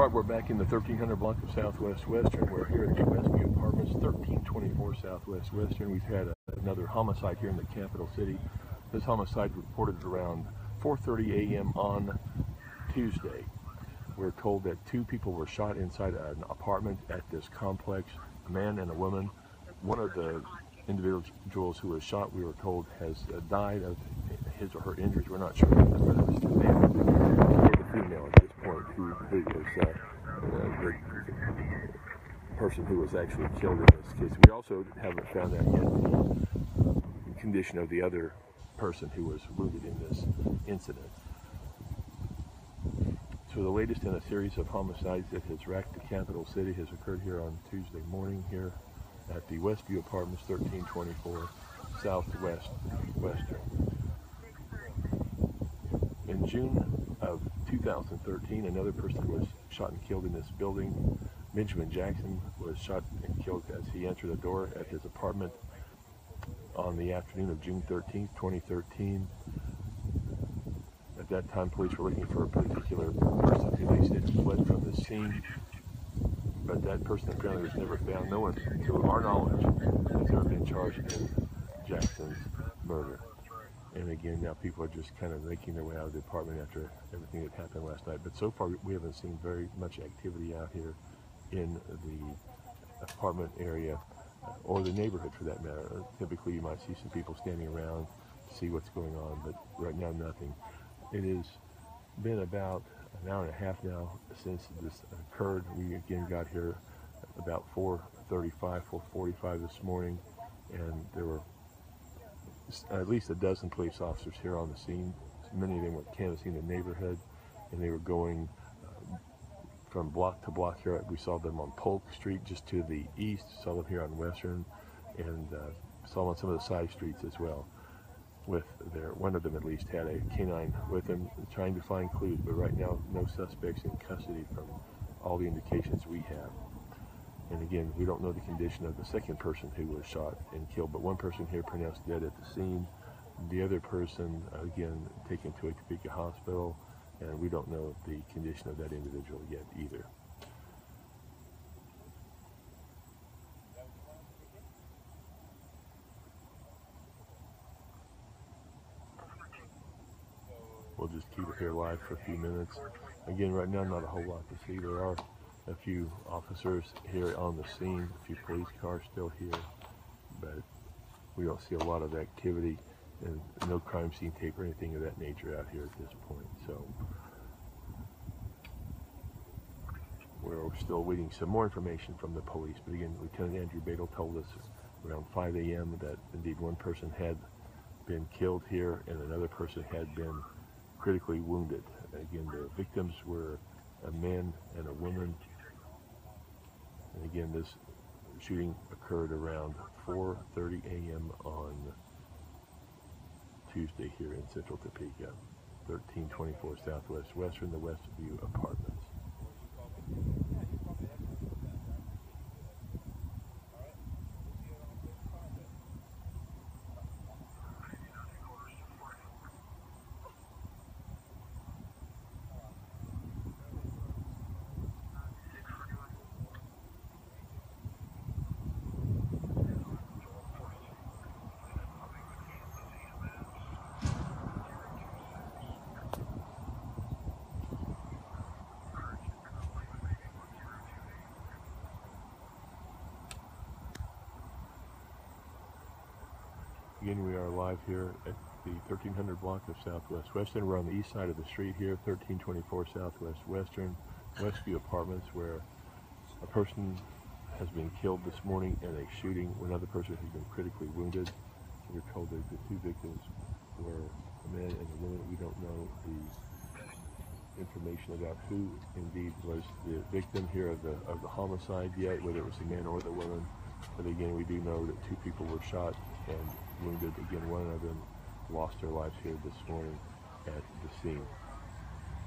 All right, we're back in the 1300 block of Southwest Western. We're here at the Westview Apartments, 1324 Southwest Western. We've had another homicide here in the capital city. This homicide reported around 4:30 a.m. on Tuesday. We're told that two people were shot inside an apartment at this complex, a man and a woman. One of the individuals who was shot, we were told, has died of his or her injuries. We're not sure whether it was the man or the female at this point who was the person who was actually killed in this case. We also haven't found out yet the condition of the other person who was wounded in this incident. So the latest in a series of homicides that has racked the capital city has occurred here on Tuesday morning here at the Westview Apartments, 1324 Southwest Western. In June of 2013, another person was shot and killed in this building. Benjamin Jackson was shot and killed as he entered a door at his apartment on the afternoon of June 13th, 2013. At that time, police were looking for a particular person who they said fled from the scene, but that person apparently was never found. No one, to our knowledge, has ever been charged in Jackson's murder. And again, now people are just kind of making their way out of the apartment after everything that happened last night. But so far, we haven't seen very much activity out here in the apartment area or the neighborhood for that matter. Typically, you might see some people standing around to see what's going on, but right now, nothing. It has been about an hour and a half now since this occurred. We again got here about 4:35, 4:45 this morning, and there were at least a dozen police officers here on the scene. Many of them were canvassing the neighborhood, and they were going from block to block here. We saw them on Polk Street just to the east, saw them here on Western, and saw them on some of the side streets as well. One of them at least had a canine with them trying to find clues, but right now no suspects in custody from all the indications we have. And again, we don't know the condition of the second person who was shot and killed, but one person here pronounced dead at the scene. The other person, again, taken to a Topeka hospital, and we don't know the condition of that individual yet either. We'll just keep it here live for a few minutes. Again, right now, not a whole lot to see. There are a few officers here on the scene, a few police cars still here, but we don't see a lot of activity and no crime scene tape or anything of that nature out here at this point. So we're still waiting some more information from the police. But again, Lieutenant Andrew Badel told us around 5 a.m. that indeed one person had been killed here and another person had been critically wounded. Again, the victims were a man and a woman. And again, this shooting occurred around 4:30 a.m. on Tuesday here in Central Topeka, 1324 Southwest Western, the Westview Apartments. Again, we are live here at the 1300 block of Southwest Western. We're on the east side of the street here, 1324 Southwest Western, Westview Apartments, where a person has been killed this morning in a shooting. Another person has been critically wounded. We're told that the two victims were a man and a woman. We don't know the information about who indeed was the victim here of the homicide yet, whether it was the man or the woman. But again, we do know that two people were shot and wounded. Again, one of them lost their lives here this morning at the scene.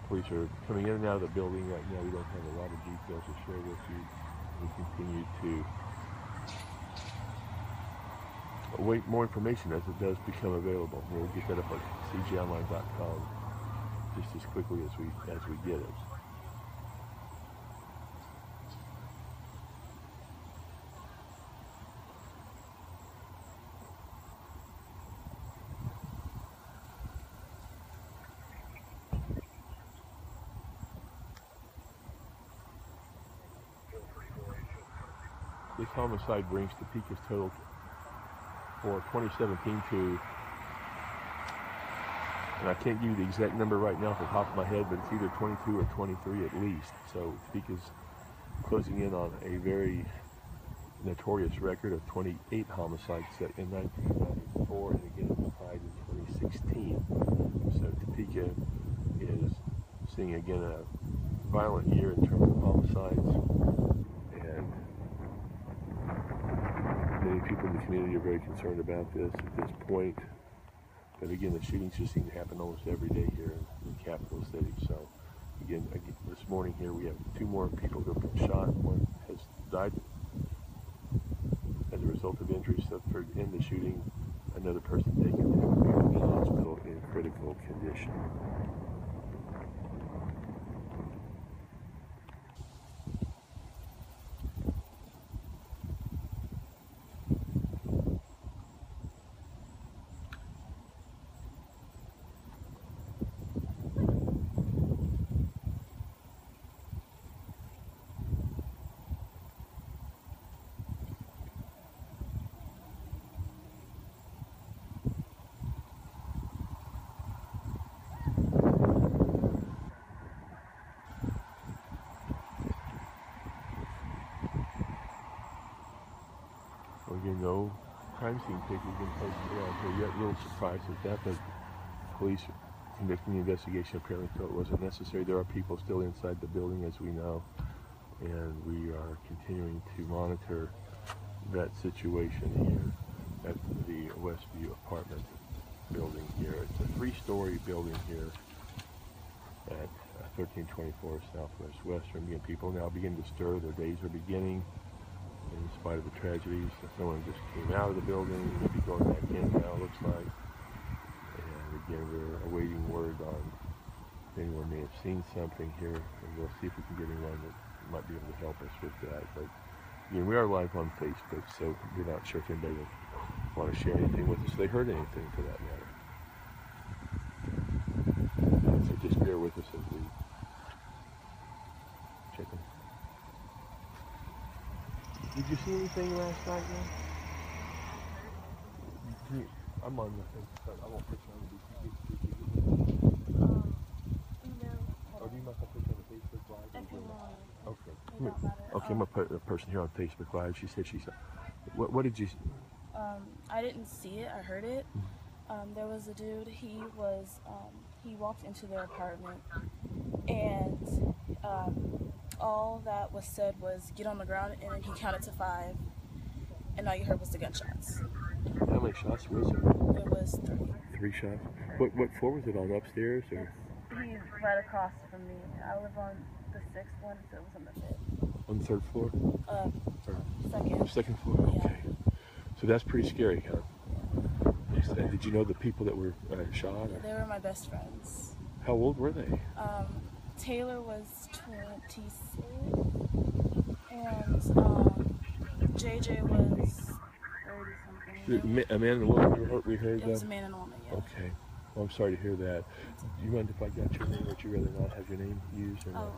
Police are coming in and out of the building right now. We don't have a lot of details to share with you. We continue to await more information as it does become available. We'll get that up on cgonline.com just as quickly as we get it. This homicide brings Topeka's total for 2017 to, and I can't give you the exact number right now off the top of my head, but it's either 22 or 23 at least. So Topeka's closing in on a very notorious record of 28 homicides set in 1994, and again it was tied in 2016. So Topeka is seeing again a violent year in terms of homicides, and many people in the community are very concerned about this at this point. But again, the shootings just seem to happen almost every day here in the capital city. So again, this morning here we have 2 more people who have been shot. One has died as a result of injuries suffered in the shooting. Another person taken to the hospital in critical condition. Again, no crime scene pictures been posted around here yet. A little surprised at that, but police conducting the investigation apparently felt it wasn't necessary. There are people still inside the building, as we know, and we are continuing to monitor that situation here at the Westview apartment building here. It's a 3-story building here at 1324 Southwest Western. Again, people now begin to stir. Their days are beginning. In spite of the tragedies, someone just came out of the building, maybe going back in now, it looks like. And again, we're awaiting word on if anyone may have seen something here, and we'll see if we can get anyone that might be able to help us with that. But again, we are live on Facebook, so we're not sure if anybody would want to share anything with us. If they heard anything for that matter. So just bear with us as we check them. Did you see anything last night, man? I'm on the thing, but I won't put you on the No. Oh, do you mind if I put you on the Facebook Live? If you want. Okay. It don't matter. Okay, I'm going to put a person here on Facebook Live. She said she saw. What did you see? I didn't see it, I heard it. There was a dude, he walked into their apartment, and all that was said was get on the ground, and then he counted to 5, and all you heard was the gunshots. How many shots was there? It was 3. 3 shots. What floor was it on? Upstairs or? He's right across from me. I live on the 6th one, so it was on the 5th. On the 3rd floor? Second. 2nd floor. Yeah. Okay. So that's pretty scary, huh? And did you know the people that were shot? Or? They were my best friends. How old were they? Taylor was 26, and JJ was 30-something. A man and a woman we heard It was a man and a woman, yeah. Okay. Well, I'm sorry to hear that. Do you mind if I got your name? Would you rather not have your name used? Or not?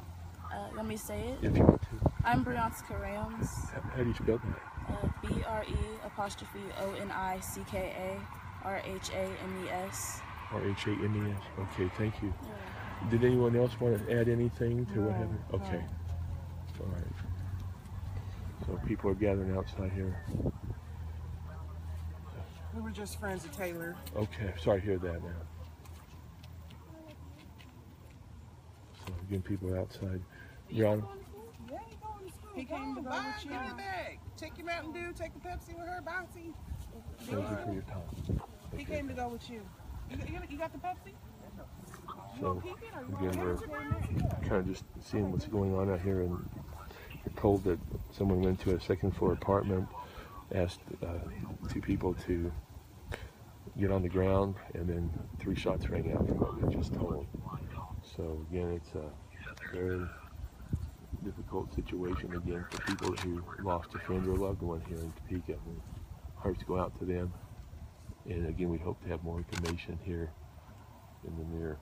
Let me say it. If you want to. I'm Brianska Rams. How do you spell that? BRE_ONICKA RHAMES. Okay, thank you. Yeah. Did anyone else want to add anything to what No, happened? Okay. no. All right. So people are gathering outside here. We were just friends of Taylor. Okay, sorry to hear that now. So again, people are outside. Brianna? He came to go with you. Give me a bag. Take your Mountain Dew, take a Pepsi with her, bouncy. Thank you for your time. He came to go with you. You got the Pepsi? So again, we're kind of just seeing what's going on out here, and we're told that someone went to a 2nd floor apartment, asked 2 people to get on the ground, and then 3 shots rang out from what we were just told. So again, it's a very difficult situation again for people who lost a friend or a loved one here in Topeka. And hearts go out to them. And again, we hope to have more information here in the near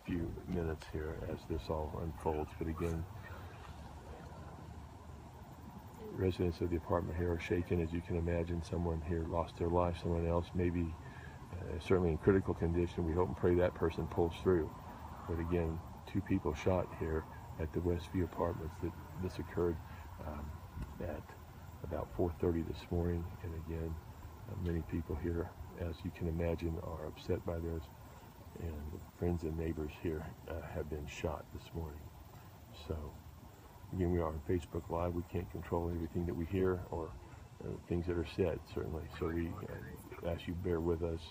few minutes here as this all unfolds. But again, residents of the apartment here are shaken. As you can imagine, someone here lost their life, someone else maybe certainly in critical condition. We hope and pray that person pulls through. But again, 2 people shot here at the Westview Apartments. This occurred at about 4:30 this morning, and again, many people here, as you can imagine, are upset by this, and friends and neighbors here have been shot this morning. So again, we are on Facebook Live. We can't control everything that we hear or things that are said, certainly. So we ask you bear with us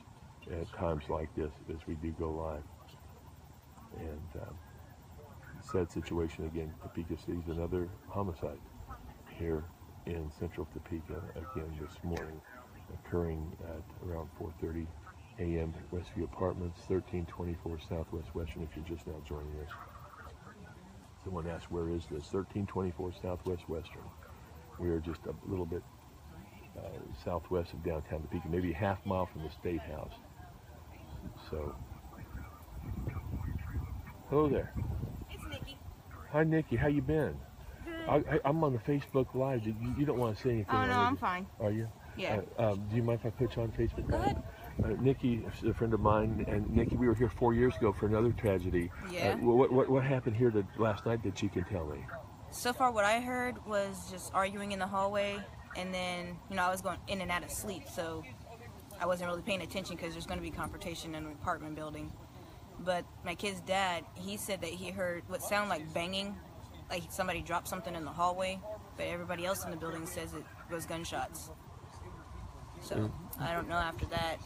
at times like this as we do go live. And sad situation again. Topeka sees another homicide here in central Topeka again this morning, occurring at around 4:30 a.m. at Westview Apartments, 1324 Southwest Western. If you're just now joining us, someone asked, where is this? 1324 Southwest Western. We are just a little bit southwest of downtown Topeka, maybe a half mile from the State House. So, hello there. It's Nikki. Hi, Nikki. How you been? Good. I'm on the Facebook Live. You don't want to say anything? Oh, no, I'm fine. Are you? Yeah. Do you mind if I put you on Facebook Go Live? ahead. Nikki is a friend of mine, and Nikki, we were here 4 years ago for another tragedy. Yeah. What happened here last night that you can tell me? So far, what I heard was just arguing in the hallway, and then, I was going in and out of sleep, so I wasn't really paying attention because there's going to be confrontation in an apartment building. But my kid's dad, he said that he heard what sounded like banging, like somebody dropped something in the hallway, but everybody else in the building says it was gunshots. So I don't know after that.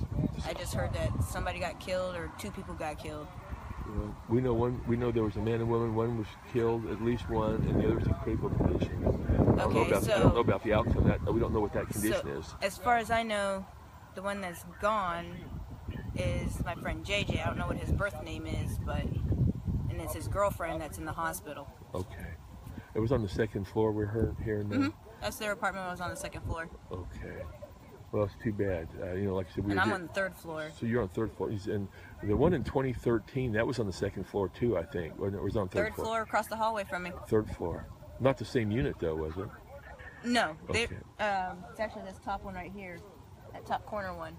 I just heard that somebody got killed or 2 people got killed. We know there was a man and woman. One was killed, at least one, and the other was in critical condition. I don't know about the outcome. We don't know what that condition is. As far as I know, the one that's gone is my friend JJ. I don't know what his birth name is, and it's his girlfriend that's in the hospital. Okay. It was on the 2nd floor. We're hearing that. That's their apartment. Was on the 2nd floor. Okay. Well, it's too bad. Like I said, I'm on the 3rd floor. So you're on 3rd floor. And the one in 2013, that was on the 2nd floor too, I think. Or it was on 3rd floor. 3rd floor across the hallway from me. 3rd floor. Not the same unit though, was it? No. Okay. It's actually this top one right here. That top corner one.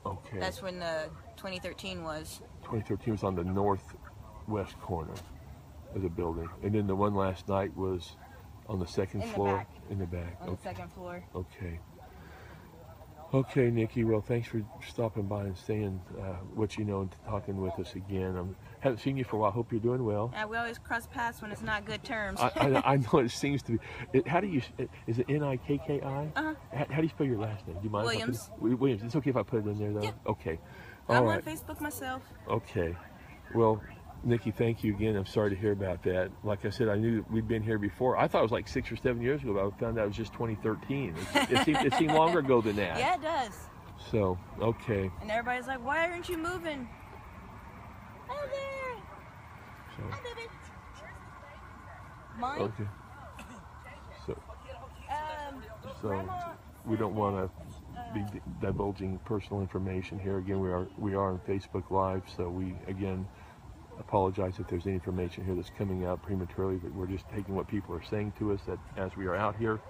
Okay. That's when the 2013 was. 2013 was on the northwest corner of the building. And then the one last night was on the 2nd floor. Back. In the back. On the 2nd floor. Okay. Okay, Nikki. Well, thanks for stopping by and saying what you know and talking with us again. I haven't seen you for a while. Hope you're doing well. Yeah, we always cross paths when it's not good terms. I know it seems to be. How do you? Is it Nikki? Uh-huh. How do you spell your last name? Do you mind? Williams. Williams. It's okay if I put it in there, though. Yeah. Okay. I'm All right. on Facebook myself. Okay. Well, Nikki, thank you again. I'm sorry to hear about that. Like I said, I knew we'd been here before. I thought it was like 6 or 7 years ago, but I found out it was just 2013. It seemed longer ago than that. Yeah, it does. So, okay. And everybody's like, why aren't you moving? Hi there. So, Hi, baby. Mine? okay. So Grandma we don't want to be divulging personal information here. Again, we are on Facebook Live, so we again apologize if there's any information here that's coming out prematurely, but we're just taking what people are saying to us that as we are out here.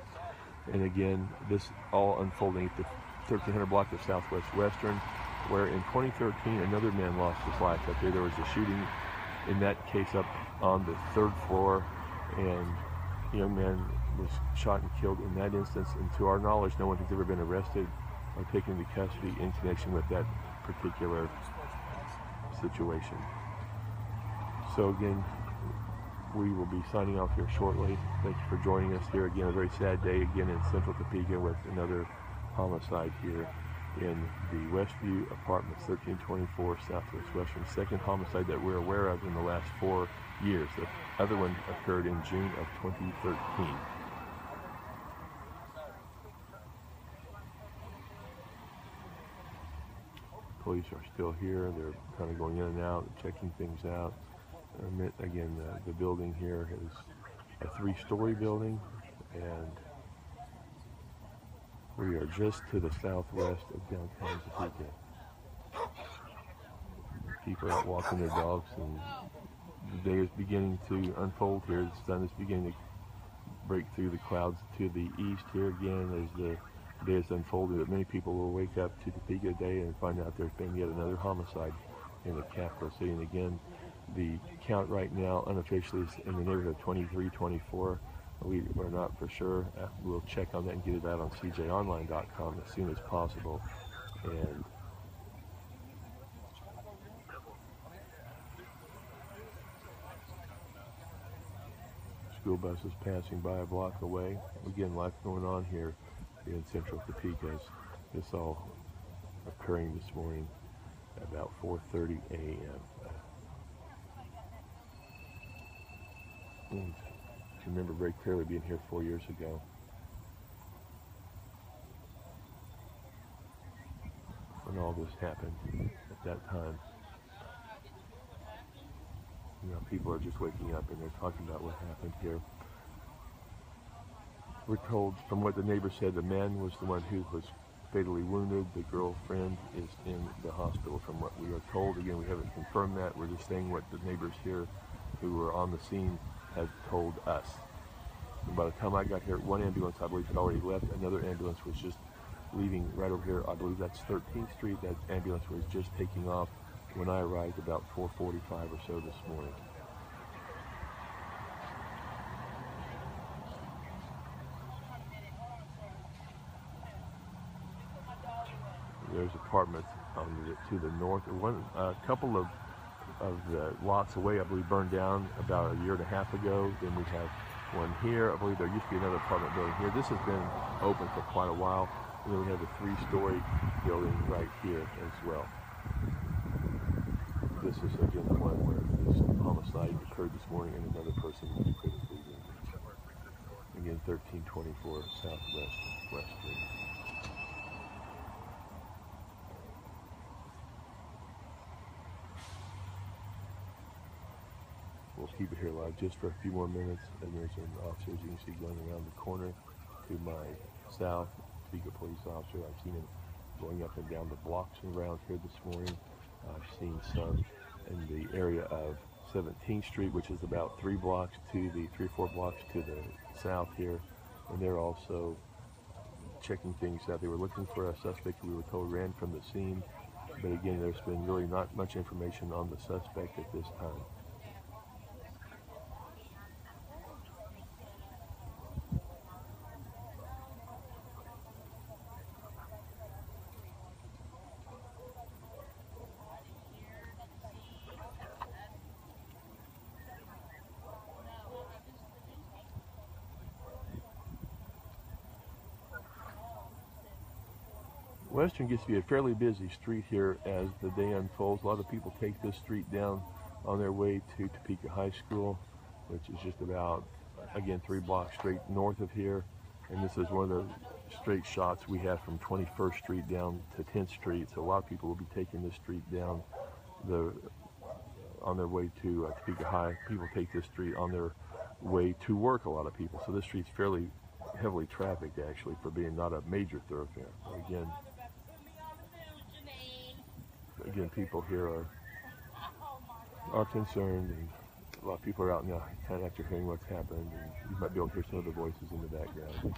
And again, this all unfolding at the 1300 block of Southwest Western, where in 2013 another man lost his life up there. There was a shooting in that case up on the 3rd floor, and a young man was shot and killed in that instance. And to our knowledge, no one has ever been arrested or taken into custody in connection with that particular situation. So again, we will be signing off here shortly. Thank you for joining us here again. A very sad day again in central Topeka with another homicide here in the Westview Apartments, 1324 Southwest Western. Second homicide that we're aware of in the last 4 years. The other one occurred in June of 2013. Police are still here. They're kind of going in and out, checking things out. Again, the building here is a 3-story building, and we are just to the southwest of downtown Topeka. People are out walking their dogs, and the day is beginning to unfold here. The sun is beginning to break through the clouds to the east here again as the day is unfolding. But many people will wake up to Topeka today and find out there's been yet another homicide in the capital city. And again, the count right now unofficially is in the neighborhood of 23, 24. We're not for sure. We'll check on that and get it out on cjonline.com as soon as possible. And school buses passing by a block away. Again, life going on here in central Topeka. This all occurring this morning at about 4:30 a.m. I remember very clearly being here 4 years ago. When all this happened at that time. You know, people are just waking up and they're talking about what happened here. We're told, from what the neighbor said, the man was the one who was fatally wounded. The girlfriend is in the hospital, from what we are told. Again, we haven't confirmed that. We're just saying what the neighbors here who were on the scene had told us. And by the time I got here, one ambulance, I believe, had already left. Another ambulance was just leaving right over here. I believe that's 13th Street. That ambulance was just taking off when I arrived about 4:45 or so this morning. There's apartments to the north. A couple of the lots away, I believe, burned down about a year and a half ago. Then we have one here. I believe there used to be another apartment building here. This has been open for quite a while. And then we have a 3-story building right here as well. This is again the one where this homicide occurred this morning and another person was critically wounded. Again, 1324 Southwest West Street. We'll keep it here live just for a few more minutes, and there's an officer, as you can see, going around the corner to my south. Topeka police officer. I've seen him going up and down the blocks around here this morning. I've seen some in the area of 17th Street, which is about 3 or 4 blocks to the south here, and they're also checking things out. They were looking for a suspect we were told ran from the scene, but again, there's been really not much information on the suspect at this time. Western gets to be a fairly busy street here as the day unfolds. A lot of people take this street down on their way to Topeka High School, which is just about, again, 3 blocks straight north of here. And this is one of the straight shots we have from 21st Street down to 10th Street. So a lot of people will be taking this street down on their way to Topeka High. People take this street on their way to work, a lot of people. So this street's fairly heavily trafficked, actually, for being not a major thoroughfare. Again, people here are concerned, and a lot of people are out now kind of after hearing what's happened, and you might be able to hear some of the voices in the background.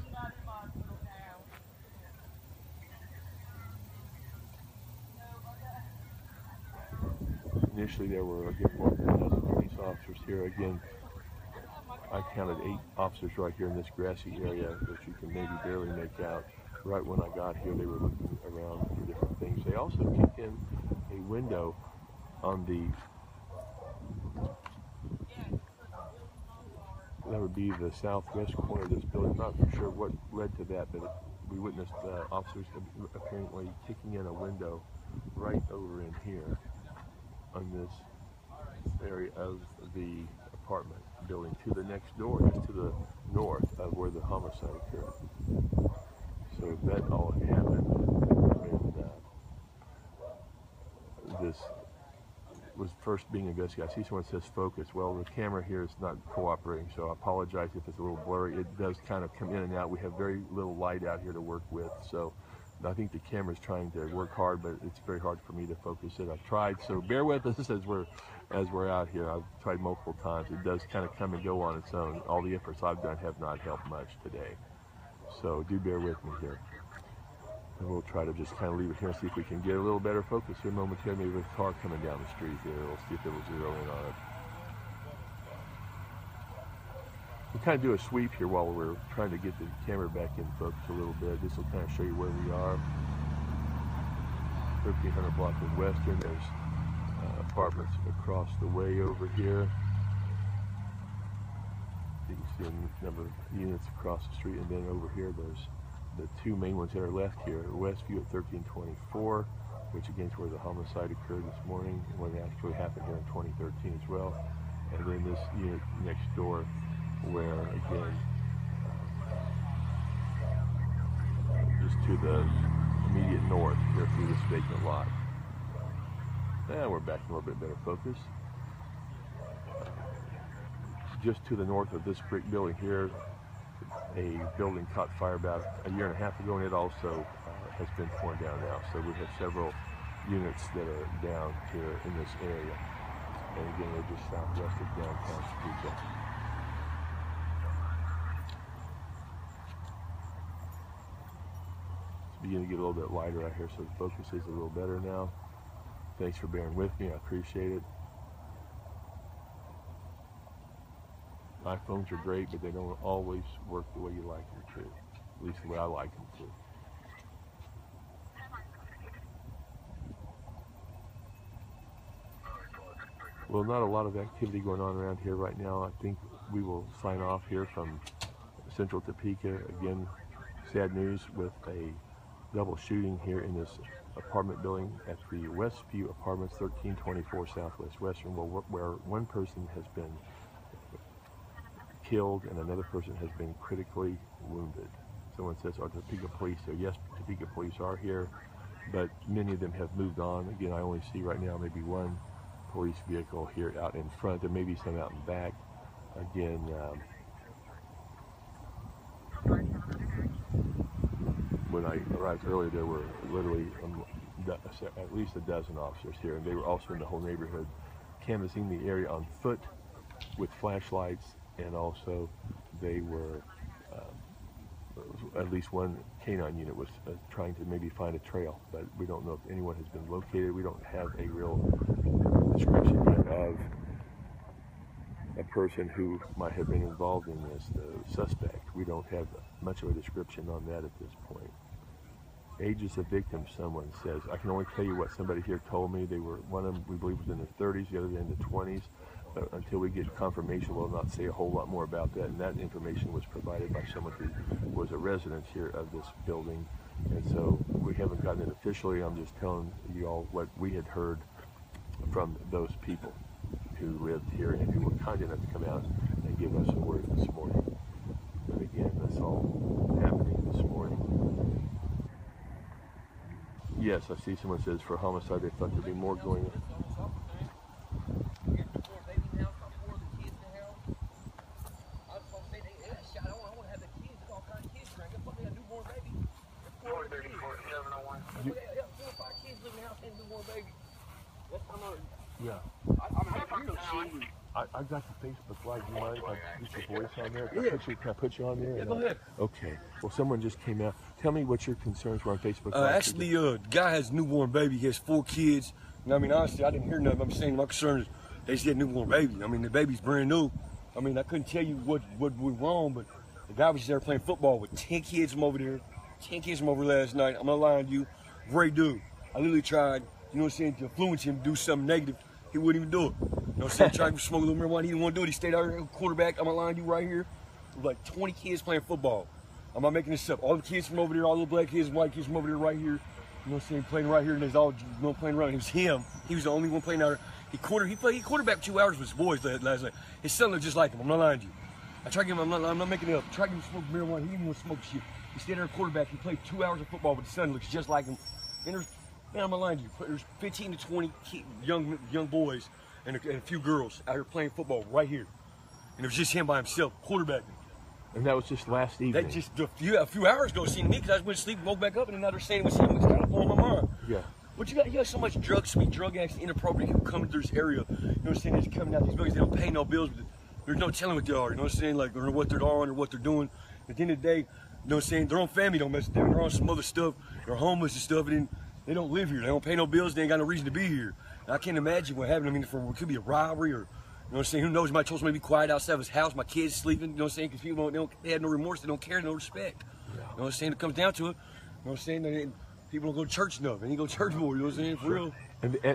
Initially, there were, again, more than a dozen police officers here. Again, I counted 8 officers right here in this grassy area that you can maybe barely make out. Right when I got here, they were looking around for different things. They also kicked in a window on that would be the southwest corner of this building. Not for sure what led to that, but we witnessed officers apparently kicking in a window right over in here on this area of the apartment building to the next door, just to the north of where the homicide occurred. So that all happened when this was first being investigated. I see someone says focus. Well, the camera here is not cooperating, so I apologize if it's a little blurry. It does kind of come in and out. We have very little light out here to work with, so I think the camera's trying to work hard, but it's very hard for me to focus it. I've tried, so bear with us as we're as we're out here. I've tried multiple times. It does kind of come and go on its own. All the efforts I've done have not helped much today. So do bear with me here. And we'll try to just kind of leave it here and see if we can get a little better focus here momentarily. Maybe with a car coming down the street here. We'll see if it will zero in on it. We'll kind of do a sweep here while we're trying to get the camera back in focus a little bit. This will kind of show you where we are. 1300 block of Western. There's apartments across the way over here. You can see a number of units across the street, and then over here there's the two main ones that are left here. Westview at 1324, which again is where the homicide occurred this morning, and what actually happened here in 2013 as well. And then this unit next door, where again, just to the immediate north here through this vacant lot. And we're back in a little bit better focus. Just to the north of this brick building here, a building caught fire about a year and a half ago, and it also has been torn down now. So we have several units that are down here in this area. And again, they're just southwest of downtown Topeka. It's beginning to get a little bit lighter out here, so the focus is a little better now. Thanks for bearing with me. I appreciate it. iPhones are great, but they don't always work the way you like them to. At least the way I like them to. Well, not a lot of activity going on around here right now. I think we will sign off here from central Topeka. Again, sad news with a double shooting here in this apartment building at the Westview Apartments, 1324 Southwest Western, where one person has been killed and another person has been critically wounded. Someone says, are Topeka police? So yes, Topeka police are here, but many of them have moved on. Again, I only see right now maybe one police vehicle here out in front. There may be some out in back. Again, when I arrived earlier, there were literally at least a dozen officers here, and they were also in the whole neighborhood canvassing the area on foot with flashlights, and also they were at least one canine unit was trying to maybe find a trail, but we don't know if anyone has been located. We don't have a real description yet of a person who might have been involved in this, the suspect. We don't have much of a description on that at this point. Ages of victims, someone says. I can only tell you what somebody here told me. They were, one of them we believe was in their 30s, the other in the 20s. But until we get confirmation, we'll not say a whole lot more about that. And that information was provided by someone who was a resident here of this building. And so we haven't gotten it officially. I'm just telling you all what we had heard from those people who lived here and who were kind enough to come out and give us a word this morning. But again, that's all happening this morning. Yes, I see someone says for homicide they thought there'd be more going on. Yeah. I got the Facebook Live. Do you mind if I put your voice on there? Can I put you on there? Yeah, go ahead. Okay. Well, someone just came out. Tell me what your concerns were on Facebook Live. Actually, the guy has a newborn baby. He has 4 kids. And I mean, honestly, I didn't hear nothing. I'm saying my concern is they said newborn baby. I mean, the baby's brand new. I mean, I couldn't tell you what went wrong, but the guy was just there playing football with 10 kids from over there. 10 kids from over last night. I'm not lying to you. Great dude. I literally tried, you know what I'm saying, to influence him to do something negative. He wouldn't even do it. You know what I'm saying? Tried to smoke a little marijuana. He didn't want to do it. He stayed out here, quarterback. I'm not lying to you right here. With like 20 kids playing football. I'm not making this up. All the kids from over there, all the black kids and white kids from over there right here. You know what I'm saying? Playing right here, and there's all playing around. It was him. He was the only one playing out there. He quarterback 2 hours with his boys last night. His son looked just like him. I'm not lying to you. I tried to give him, I'm not making it up. I tried to give him smoke marijuana. He didn't want to smoke shit. He stayed there quarterback. He played 2 hours of football with his son. Looks just like him. And I'm not lying to you. There's 15 to 20 young boys and a few girls out here playing football right here. And it was just him by himself, quarterbacking. And that was just last evening? That just a few hours ago, it seemed to me, because I went to sleep and woke back up, and now they're saying it was him. It's kind of blowing my mind. Yeah. But you got so much drug addicts, inappropriate people coming through this area. You know what I'm saying? They're coming out these buildings. They don't pay no bills. But there's no telling what they are. You know what I'm saying? Like, or what they're on or what they're doing. At the end of the day, you know what I'm saying? Their own family don't mess with them. They're on some other stuff. They're homeless and stuff. And then they don't live here. They don't pay no bills. They ain't got no reason to be here. And I can't imagine what happened. I mean, it could be a robbery or, you know what I'm saying? Who knows? My told me to be quiet outside of his house. My kids sleeping. You know what I'm saying? Because people they have no remorse. They don't care. No respect. You know what I'm saying? It comes down to it. You know what I'm saying? People don't go to church enough. They ain't go to church more. You know what I'm saying? For real.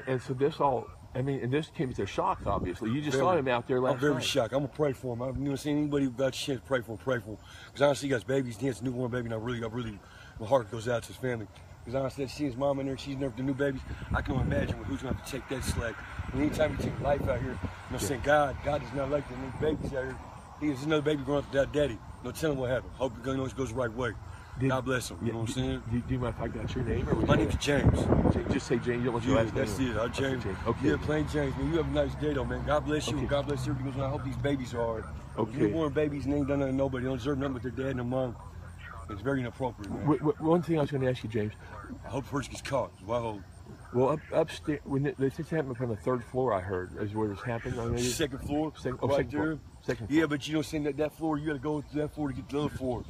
And so this all, I mean, and this came as a shock, obviously. You just saw him out there last night. I'm very shocked. I'm going to pray for him. You know what I'm saying? Anybody who got a chance, pray for him. Because honestly, he got babies. He has a newborn baby, and I really, my heart goes out to his family. Because honestly, seeing his mom in there, she's never the new babies. I can only imagine who's going to have to take that slack. And anytime you take life out here, you know what I'm saying? God is not like the new babies out here. There's another baby growing up without daddy. No telling what happened. Hope it goes the right way. God bless him. You know what I'm saying? Do you mind if I got your name? Or my name's James. Just say James. You don't want your last name? That's it. I'm James. Okay. Yeah, plain James. Man, you have a nice day, though, man. God bless you. Okay. God bless everybody. Because I hope these babies are all right. Okay. Newborn babies and they ain't done nothing to nobody. They don't deserve nothing but their dad and their mom. It's very inappropriate, man. One thing I was going to ask you, James. I hope the person gets caught. That's what I hope. Well, upstairs, when this happened up on the 3rd floor, I heard, is where this happened. Second floor. Second floor. Second floor. Yeah, but you know, saying that floor, you got to go to that floor to get to the other floor.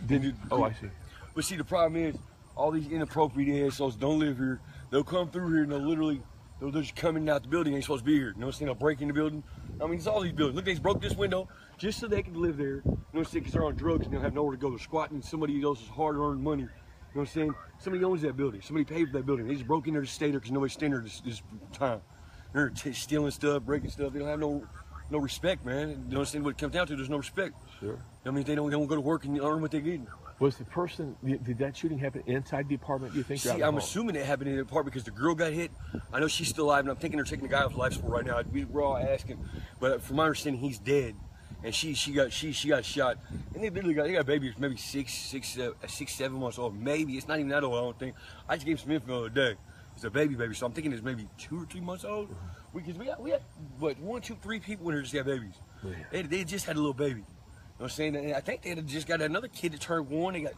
I see. But see, the problem is, all these inappropriate assholes don't live here. They'll come through here and they'll just coming out the building. They ain't supposed to be here. You know what I'm saying? They'll break in the building. I mean, it's all these buildings. Look, they broke this window just so they can live there. You know what I'm saying? Because they're on drugs and they'll have nowhere to go. They're squatting in somebody else's hard-earned money. You know what I'm saying? Somebody owns that building. Somebody paid for that building. They just broke in there to stay there because nobody's staying there this time. They're stealing stuff, breaking stuff. They don't have no respect, man. You know what I'm saying? What it comes down to, there's no respect. Sure. I mean, they don't go to work and earn what they're getting. Was the person, did that shooting happen inside the apartment, do you think? See, I'm assuming it happened in the apartment because the girl got hit. I know she's still alive, and I'm thinking they're taking the guy off life support right now. We're all asking. But from my understanding, he's dead. And she got shot. And they got a baby that's maybe 7 months old. Maybe. It's not even that old, I don't think. I just gave some info the other day. It's a baby, so I'm thinking it's maybe 2 or 3 months old. Because we had what, 1, 2, 3 people in here just had babies. Yeah. They just had a little baby. You know what I'm saying? And I think they had just got another kid that turned 1. They got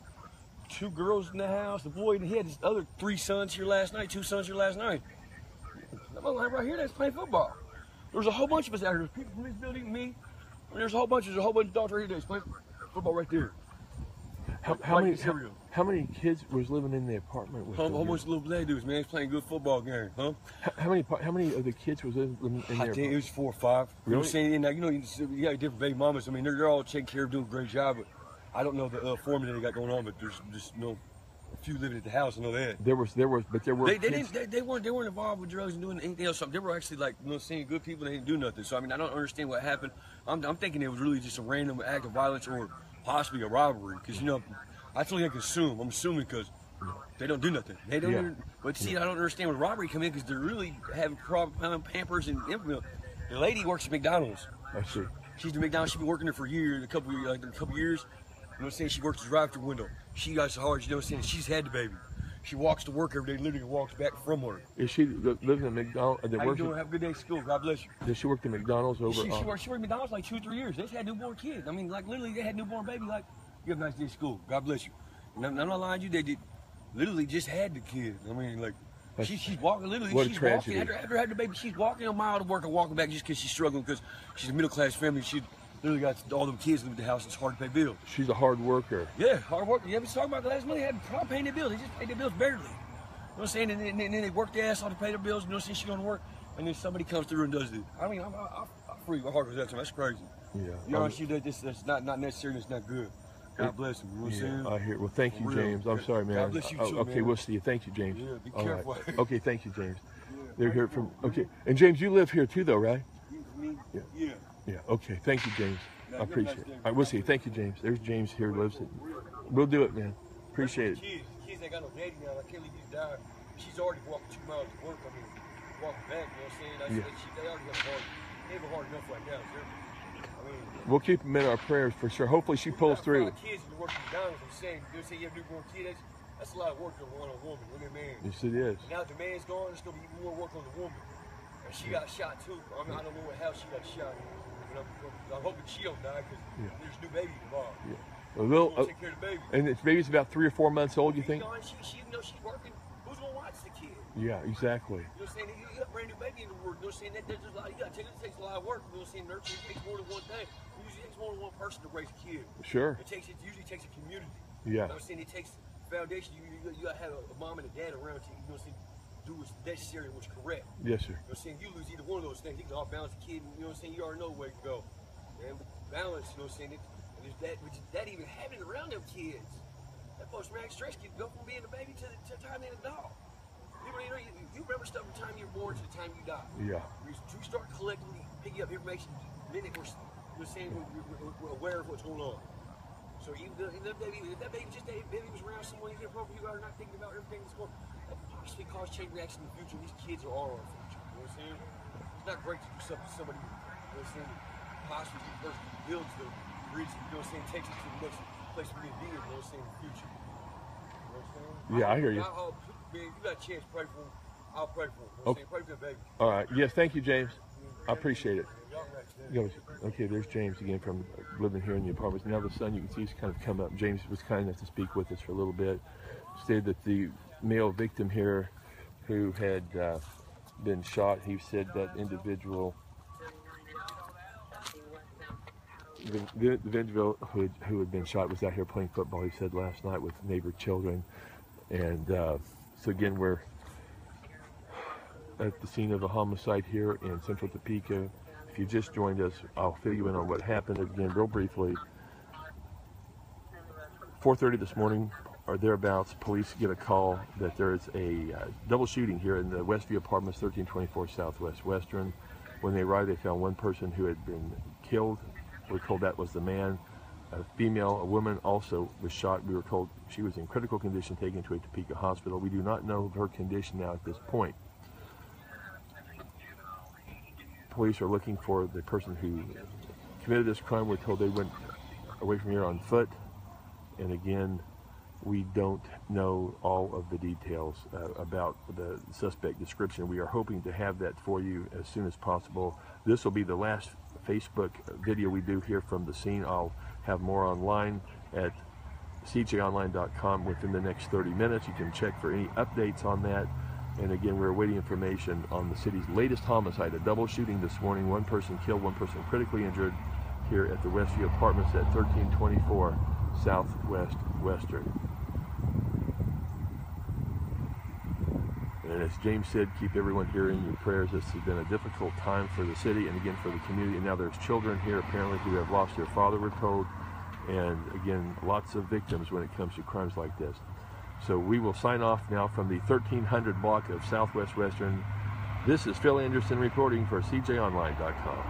2 girls in the house. The boy, and he had his other 3 sons here last night, 2 sons here last night. I'm right here that's playing football. There's a whole bunch of us out here. There's people from this building, me. There's a whole bunch of dogs right here that's playing football right there. How many kids was living in the apartment with a whole bunch of little black dudes, man. It's playing good football game, huh? How many of the kids was living in there? I think it was 4 or 5. Really? You know what I'm saying? Now, you know, you got different baby mamas. I mean, they're all taking care of, doing a great job. But I don't know the formula they got going on. But there's just a few living at the house. I know that. There were. They weren't involved with drugs and doing anything else. They were actually like, you know, seeing good people. They didn't do nothing. So I mean, I don't understand what happened. I'm thinking it was really just a random act of violence or possibly a robbery. Because you know, I totally can assume. I'm assuming because they don't do nothing. They don't. Yeah. But see, I don't understand when robbery come in because they're really having Pampers and infant milk. The lady works at McDonald's. I see. She's at McDonald's. She's been working there for a year, a couple years. You know what I'm saying? She works the drive-through window. She got so hard. You know what I'm saying? She's had the baby. She walks to work every day. Literally walks back from work. Is she living in McDonald's? How you doing? Have a good day at school. God bless you. Does she work at McDonald's over? She worked at McDonald's like 2 or 3 years. They just had newborn kids. I mean, like literally, they had newborn baby. Like, you have a nice day at school. God bless you. And I'm not lying to you. They did literally just had the kid. I mean, like. She's walking, literally, she's walking, after having the baby, she's walking a mile to work and walking back just because she's struggling because she's a middle-class family. She literally got all them kids living at the house. It's hard to pay bills. She's a hard worker. Yeah, hard worker. Yeah, we talking about the last month. They had problem paying their bills. They just paid their bills barely. You know what I'm saying? And then they work their ass off to pay their bills. You know what I'm saying? She's going to work. And then somebody comes through and does it. I mean, I freak my heart with that time. That's crazy. Yeah. You know, that's not necessary. It's not good. God bless him. You know what I'm saying? I hear. Well, thank you, James. I'm sorry, man. God bless you too, okay, man. we'll see you. Thank you, James. Yeah, be careful. Right. Okay, thank you, James. They're here from. Okay, and James, you live here too, though, right? Me? Yeah. Yeah. Okay. Thank you, James. I appreciate it. All right, we'll see you. Thank you, James. There's James here. Lives it. We'll do it, man. Appreciate it. Kids ain't got no daddy now. I can't leave these die. She's already walking 2 miles to work. I mean, walking back. You know what I'm saying? They already have hard. They have hard enough right now. We'll keep them in our prayers for sure. Hopefully she pulls through. Kids who work at McDonald's are saying, you say you have newborn kids, that's a lot of work on a woman. Look at man. Yes, it is. And now that the man's gone, there's going to be even more work on the woman. And she got shot too. I mean, I don't know how she got shot. But I'm hoping she don't die because there's a new baby involved. Yeah. Take care of the baby. And this baby's about 3 or 4 months old, you think? She knows she's working. Who's gonna watch the kid. Yeah, exactly. You know what I'm saying? You got a brand new baby in the world. You know what I'm saying? There's a lot. It takes a lot of work. You know what I'm saying? Nurturing takes more than one thing. It usually takes more than one person to raise a kid. Sure. It usually takes a community. Yeah. You know what I'm saying? It takes foundation. You gotta have a mom and a dad around to, you know what I'm saying, do what's necessary and what's correct. Yes, sir. You know what I'm saying? You lose either one of those things, you can off balance a kid, and, you know what I'm saying, you already know where to go. And balance, you know what I'm saying, and that even having around them kids, that post-traumatic stress can go from being a baby to the time being an adult. You remember stuff from the time you were born to the time you die. Yeah. You start collectively picking up information the minute we're aware of what's going on. So even if that baby was around someone you are not thinking about everything that's going on, that could possibly cause chain reaction in the future. These kids are our future. You know what I'm saying? It's not great to do something to somebody, you know what I'm saying, possibly the person who builds the bridge, you know what I'm saying, takes it to the next place we need to be in, you know what I'm saying, in the future. You know what I'm saying? Yeah, I hear you. Man, you got a chance, pray for him. I'll pray for him. You know what I'm saying? Pray for the baby. All right. Yes, thank you, James. I appreciate it. Okay, there's James again from living here in the apartments. Now the son, you can see, he's kind of come up. James was kind enough to speak with us for a little bit. Stated that the male victim here who had been shot, he said that individual, the individual who had been shot was out here playing football, he said, last night with neighbor children. And so again, we're at the scene of a homicide here in central Topeka. If you just joined us, I'll fill you in on what happened again real briefly. 4:30 this morning or thereabouts, police get a call that there is a double shooting here in the Westview Apartments, 1324 Southwest Western. When they arrived, they found one person who had been killed. We're told that was the man. A female, a woman, also was shot. We were told she was in critical condition, taken to a Topeka hospital. We do not know her condition now at this point. Police are looking for the person who committed this crime. We're told they went away from here on foot. And again, we don't know all of the details about the suspect description. We are hoping to have that for you as soon as possible. This will be the last Facebook video we do here from the scene. I'll have more online at cjonline.com within the next 30 minutes. You can check for any updates on that. And again, we're awaiting information on the city's latest homicide, a double shooting this morning. One person killed, one person critically injured here at the Westview Apartments at 1324 Southwest Western. And as James said, keep everyone here in your prayers. This has been a difficult time for the city and again for the community. And now there's children here apparently who have lost their father, we're told. And again, lots of victims when it comes to crimes like this. So we will sign off now from the 1300 block of Southwest Western. This is Phil Anderson reporting for cjonline.com.